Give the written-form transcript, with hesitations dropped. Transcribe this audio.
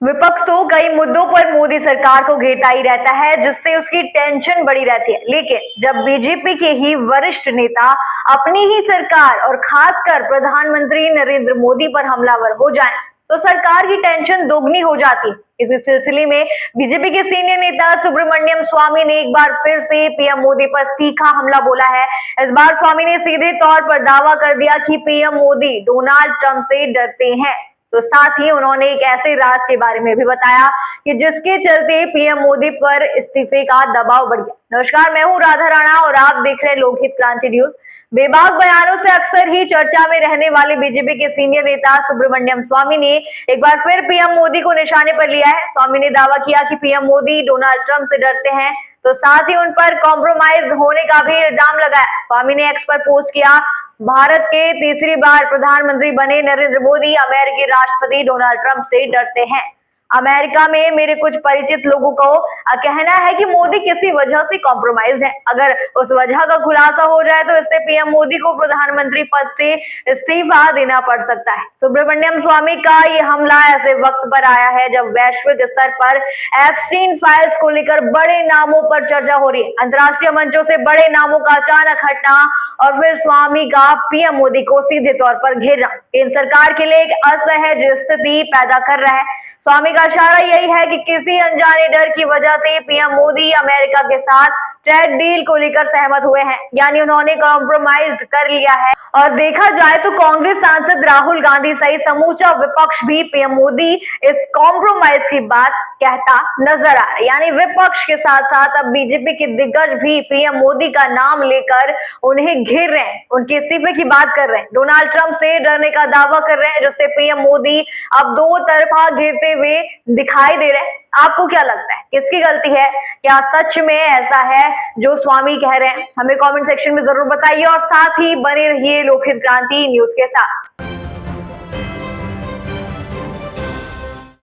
विपक्ष तो कई मुद्दों पर मोदी सरकार को घेरता ही रहता है, जिससे उसकी टेंशन बढ़ी रहती है। लेकिन जब बीजेपी के ही वरिष्ठ नेता अपनी ही सरकार और खासकर प्रधानमंत्री नरेंद्र मोदी पर हमलावर हो जाएं, तो सरकार की टेंशन दोगुनी हो जाती है। इसी सिलसिले में बीजेपी के सीनियर नेता सुब्रमण्यम स्वामी ने एक बार फिर से पीएम मोदी पर तीखा हमला बोला है। इस बार स्वामी ने सीधे तौर पर दावा कर दिया कि पीएम मोदी डोनाल्ड ट्रंप से डरते हैं। तो साथ ही उन्होंने एक ऐसे राज के बारे में भी बताया कि जिसके चलते पीएम मोदी पर इस्तीफे का दबाव बढ़ गया। नमस्कार, मैं हूं राधा राणा और आप देख रहे हैं लोकहित क्रांति न्यूज। बेबाक बयानों से अक्सर ही चर्चा में रहने वाले बीजेपी के सीनियर नेता सुब्रमण्यम स्वामी ने एक बार फिर पीएम मोदी को निशाने पर लिया है। स्वामी ने दावा किया कि पीएम मोदी डोनाल्ड ट्रंप से डरते हैं, तो साथ ही उन पर कॉम्प्रोमाइज होने का भी इल्जाम लगाया। स्वामी ने एक्स पर पोस्ट किया, भारत के तीसरी बार प्रधानमंत्री बने नरेंद्र मोदी अमेरिकी राष्ट्रपति डोनाल्ड ट्रंप से डरते हैं। अमेरिका में मेरे कुछ परिचित लोगों को कहना है कि मोदी किसी वजह से कॉम्प्रोमाइज है। अगर उस वजह का खुलासा हो जाए तो इससे पीएम मोदी को प्रधानमंत्री पद से इस्तीफा देना पड़ सकता है। सुब्रमण्यम स्वामी का ये हमला ऐसे वक्त पर आया है जब वैश्विक स्तर पर एप्स्टीन फाइल्स को लेकर बड़े नामों पर चर्चा हो रही है। अंतर्राष्ट्रीय मंचों से बड़े नामों का अचानक हटना और फिर स्वामी का पीएम मोदी को सीधे तौर पर घेरना केंद्र सरकार के लिए एक असहज स्थिति पैदा कर रहा है। स्वामी का इशारा यही है कि किसी अनजाने डर की वजह से पीएम मोदी अमेरिका के साथ ट्रेड डील को लेकर सहमत हुए हैं, यानी उन्होंने कॉम्प्रोमाइज कर लिया है। और देखा जाए तो कांग्रेस सांसद राहुल गांधी सहित समूचा विपक्ष भी पीएम मोदी इस कॉम्प्रोमाइज की बात कहता नजर आ रहा है। यानी विपक्ष के साथ साथ अब बीजेपी के दिग्गज भी पीएम मोदी का नाम लेकर उन्हें घेर रहे हैं, उनके इस्तीफे की बात कर रहे हैं, डोनाल्ड ट्रंप से डरने का दावा कर रहे हैं, जिससे पीएम मोदी अब दो तरफा घेरते हुए दिखाई दे रहे हैं। आपको क्या लगता है, किसकी गलती है? क्या सच में ऐसा है जो स्वामी कह रहे हैं? हमें कमेंट सेक्शन में जरूर बताइए और साथ ही बने रहिए लोकहित क्रांति न्यूज के साथ।